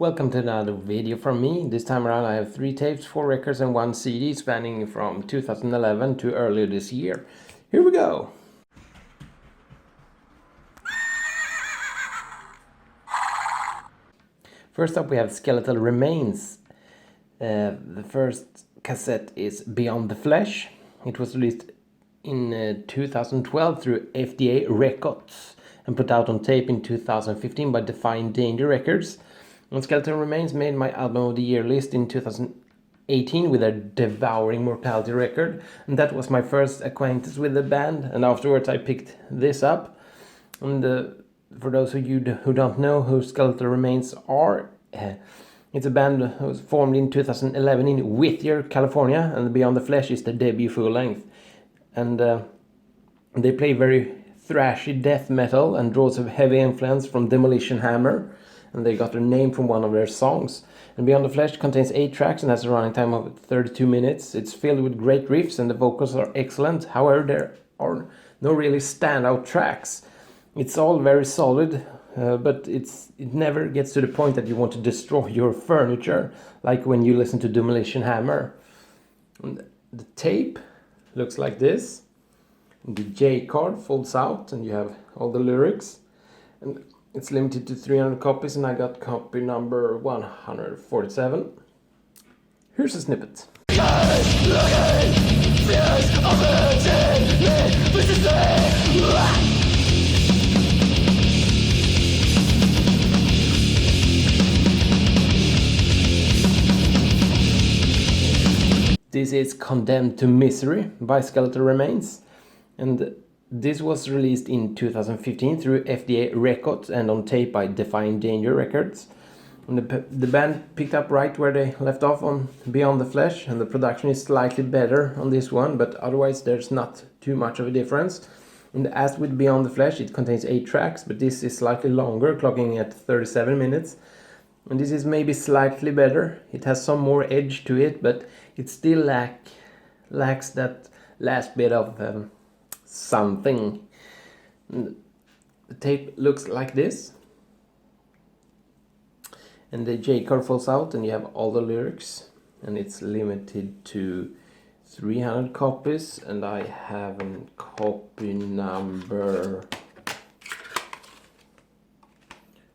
Welcome to another video from me. This time around I have 3 tapes, 4 records and 1 CD spanning from 2011 to earlier this year. Here we go! First up we have Skeletal Remains. The first cassette is Beyond the Flesh. It was released in 2012 through FDA Records and put out on tape in 2015 by Defying Danger Records. And Skeletal Remains made my album of the year list in 2018 with their Devouring Mortality record, and that was my first acquaintance with the band, and afterwards I picked this up. And for those of you who don't know who Skeletal Remains are, it's a band that was formed in 2011 in Whittier, California, and Beyond the Flesh is the debut full length. And they play very thrashy death metal and draws a heavy influence from Demolition Hammer, and they got their name from one of their songs. And Beyond the Flesh contains 8 tracks and has a running time of 32 minutes. It's filled with great riffs and the vocals are excellent. However, there are no really standout tracks. It's all very solid, but it never gets to the point that you want to destroy your furniture, like when you listen to Demolition Hammer. And the tape looks like this. And the J card folds out and you have all the lyrics. And it's limited to 300 copies and I got copy number 147. Here's a snippet. This is Condemned to Misery by Skeletal Remains, and this was released in 2015 through FDA Records and on tape by Defying Danger Records. And the band picked up right where they left off on Beyond the Flesh, and the production is slightly better on this one, but otherwise there's not too much of a difference. And as with Beyond the Flesh, it contains 8 tracks, but this is slightly longer, clocking at 37 minutes. And this is maybe slightly better. It has some more edge to it, but it still lacks that last bit of something. And the tape looks like this. And the J card falls out and you have all the lyrics. And it's limited to 300 copies. And I have a copy number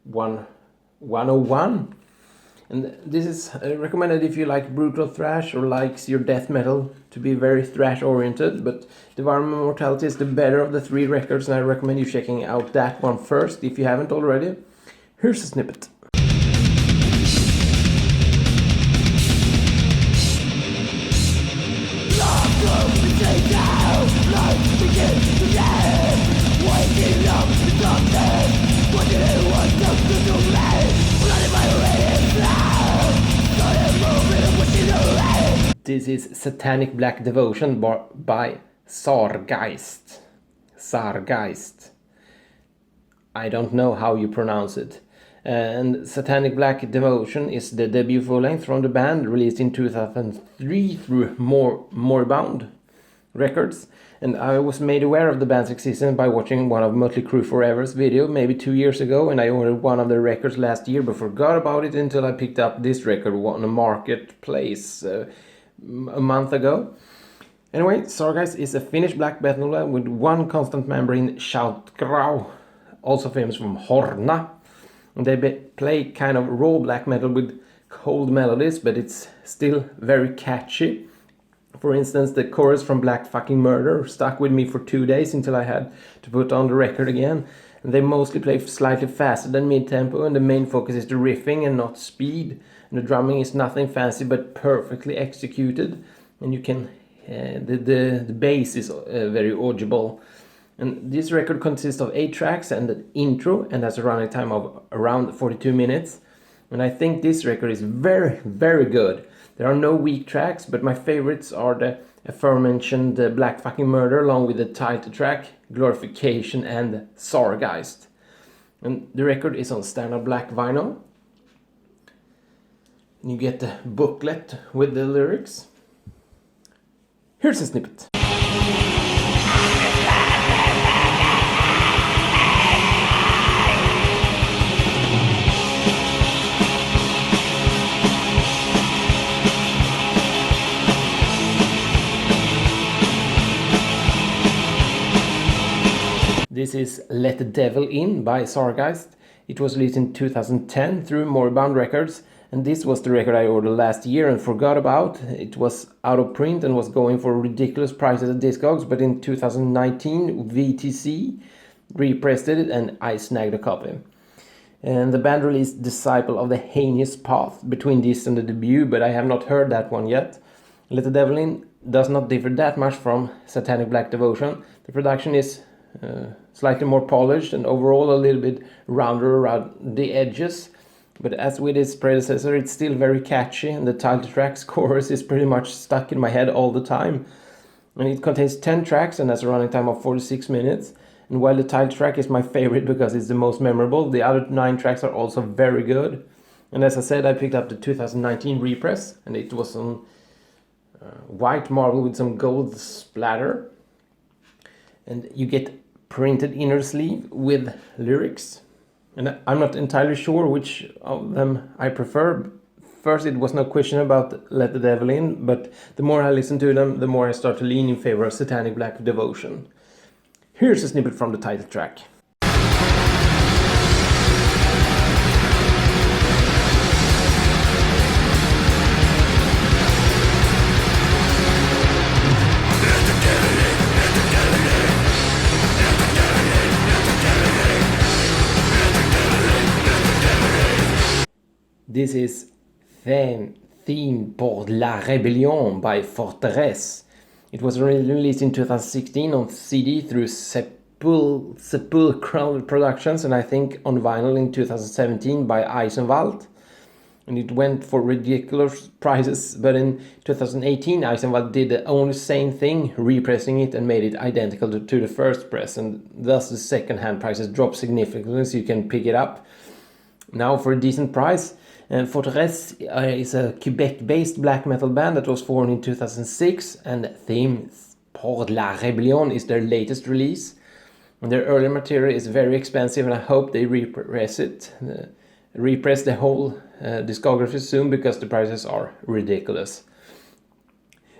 101. And this is recommended if you like brutal thrash or likes your death metal to be very thrash oriented, but Devouring Mortality is the better of the 3 records and I recommend you checking out that one first if you haven't already. Here's a snippet. This is Satanic Black Devotion by Sargeist. Sargeist. I don't know how you pronounce it. And Satanic Black Devotion is the debut full-length from the band, released in 2003 through Moribund Records. And I was made aware of the band's existence by watching one of Mötley Crüe Forever's video maybe 2 years ago, and I ordered one of their records last year but forgot about it until I picked up this record on a marketplace a month ago. Anyway, Sargeist is a Finnish black metal band with one constant member in Shoutgrau, also famous from Horna. And they play kind of raw black metal with cold melodies, but it's still very catchy. For instance, the chorus from Black Fucking Murder stuck with me for 2 days until I had to put on the record again. And they mostly play slightly faster than mid-tempo, and the main focus is the riffing and not speed. And the drumming is nothing fancy but perfectly executed, and you can the bass is very audible. And this record consists of 8 tracks and an intro, and has a running time of around 42 minutes. And I think this record is very, very good. There are no weak tracks, but my favorites are the aforementioned Black Fucking Murder, along with the title track, Glorification, and Sargeist. And the record is on standard black vinyl. And you get the booklet with the lyrics. Here's a snippet. This is Let the Devil In by Sargeist. It was released in 2010 through Moribund Records, and this was the record I ordered last year and forgot about. It was out of print and was going for ridiculous prices at Discogs, but in 2019 VTC repressed it and I snagged a copy. And the band released Disciple of the Heinous Path between this and the debut, but I have not heard that one yet. Let the Devil In does not differ that much from Satanic Black Devotion. The production is slightly more polished and overall a little bit rounder around the edges. But as with its predecessor, it's still very catchy, and the title track's chorus is pretty much stuck in my head all the time. And it contains 10 tracks and has a running time of 46 minutes. And while the title track is my favorite because it's the most memorable, the other 9 tracks are also very good. And as I said, I picked up the 2019 repress, and it was on white marble with some gold splatter. And you get printed inner sleeve with lyrics. And I'm not entirely sure which of them I prefer. First, it was no question about Let the Devil In, but the more I listen to them, the more I start to lean in favor of Satanic Black Devotion. Here's a snippet from the title track. This is Theme pour la Rébellion by Fortress. It was released in 2016 on CD through Sepulchral Productions, and I think on vinyl in 2017 by Eisenwald. And it went for ridiculous prices, but in 2018 Eisenwald did the only same thing, repressing it and made it identical to the first press, and thus the second-hand prices dropped significantly, so you can pick it up now for a decent price. And Fortress is a Quebec-based black metal band that was formed in 2006, and Theme pour la Rébellion is their latest release. And their earlier material is very expensive, and I hope they repress the whole discography soon, because the prices are ridiculous.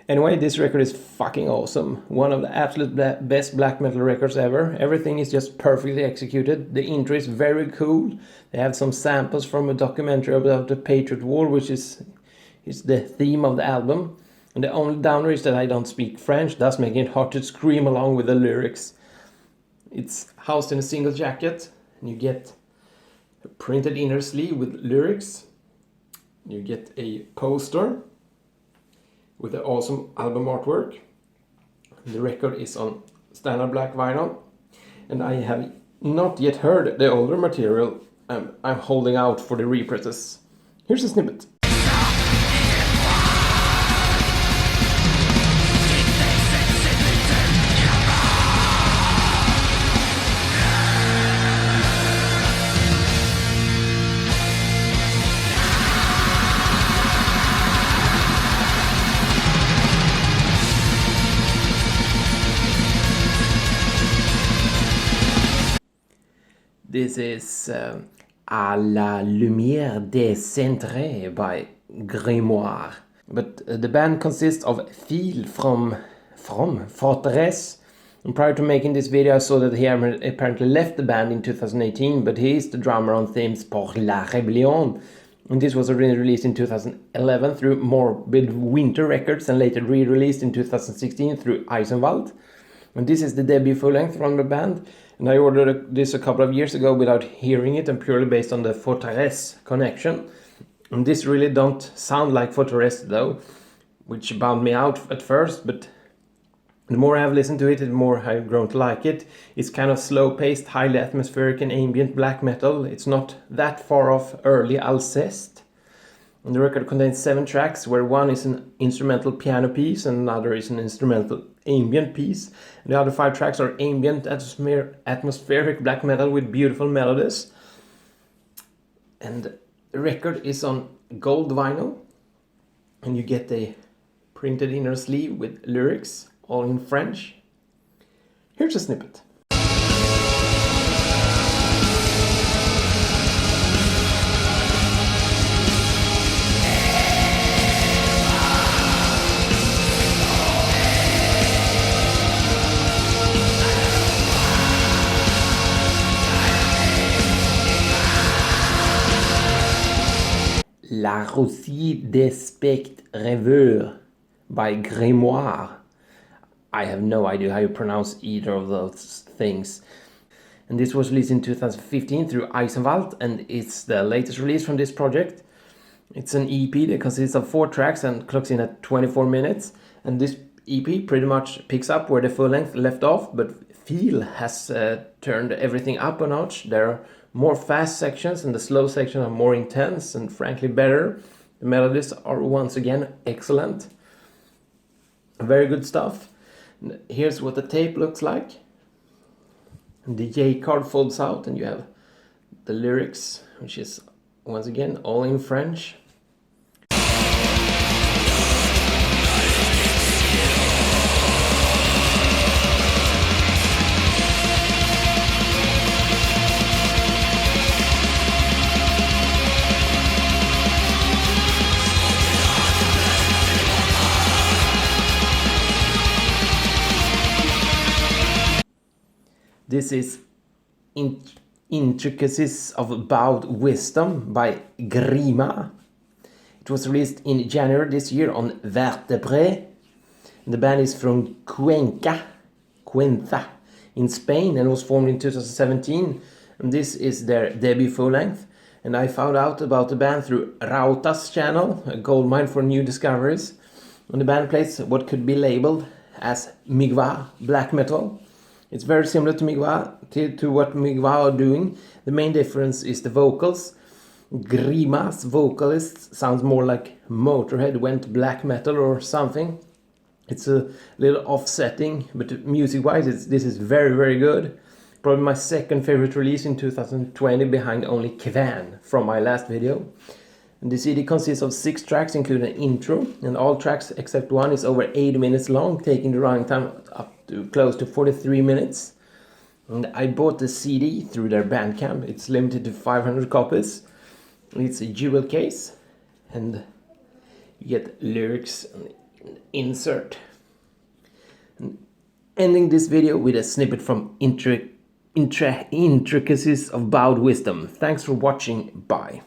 Anyway, this record is fucking awesome. One of the absolute best black metal records ever. Everything is just perfectly executed. The intro is very cool. They have some samples from a documentary about the Patriot War, which is the theme of the album. And the only downer is that I don't speak French, thus making it hard to scream along with the lyrics. It's housed in a single jacket, and you get a printed inner sleeve with lyrics. You get a poster with the awesome album artwork. The record is on standard black vinyl, and I have not yet heard the older material. I'm holding out for the represses. Here's a snippet. This is À la lumière des centrés by Grimoire. But the band consists of Phil from Fortress. And prior to making this video, I saw that he apparently left the band in 2018, but he is the drummer on Themes pour la Rébellion. And this was originally released in 2011 through Morbid Winter Records, and later re-released in 2016 through Eisenwald. And this is the debut full-length from the band. And I ordered this a couple of years ago without hearing it, and purely based on the Fortress connection. And this really don't sound like Fortress though, which bummed me out at first, but the more I have listened to it, the more I've grown to like it. It's kind of slow-paced, highly atmospheric and ambient black metal. It's not that far off early Alcest. And the record contains 7 tracks, where one is an instrumental piano piece and another is an instrumental ambient piece. And the other 5 tracks are ambient, atmospheric black metal with beautiful melodies. And the record is on gold vinyl, and you get a printed inner sleeve with lyrics, all in French. Here's a snippet. La Russie des Spectres Rêveurs by Grimoire. I have no idea how you pronounce either of those things. And this was released in 2015 through Eisenwald, and it's the latest release from this project. It's an EP that consists of 4 tracks and clocks in at 24 minutes. And this EP pretty much picks up where the full length left off, but Feel has turned everything up a notch. There are more fast sections and the slow sections are more intense and frankly better. The melodies are once again excellent. Very good stuff. Here's what the tape looks like. The J card folds out and you have the lyrics, which is once again all in French. This is Intricacies of Bowed Wisdom by Grima. It was released in January this year on Vertebrae. The band is from Cuenca in Spain and was formed in 2017. And this is their debut full length. And I found out about the band through Rautas channel, a goldmine for new discoveries. And the band plays what could be labeled as Migwa black metal. It's very similar to Migwa, to what Migwa are doing. The main difference is the vocals. Grima's vocalist sounds more like Motorhead went black metal or something. It's a little offsetting, but music-wise, this is very, very good. Probably my second favorite release in 2020, behind only Kvan from my last video. And the CD consists of 6 tracks, including an intro, and all tracks except one is over 8 minutes long, taking the running time up to close to 43 minutes. And I bought the CD through their Bandcamp. It's limited to 500 copies. It's a jewel case, and you get lyrics and insert. And ending this video with a snippet from Intricacies of Bowed Wisdom. Thanks for watching. Bye.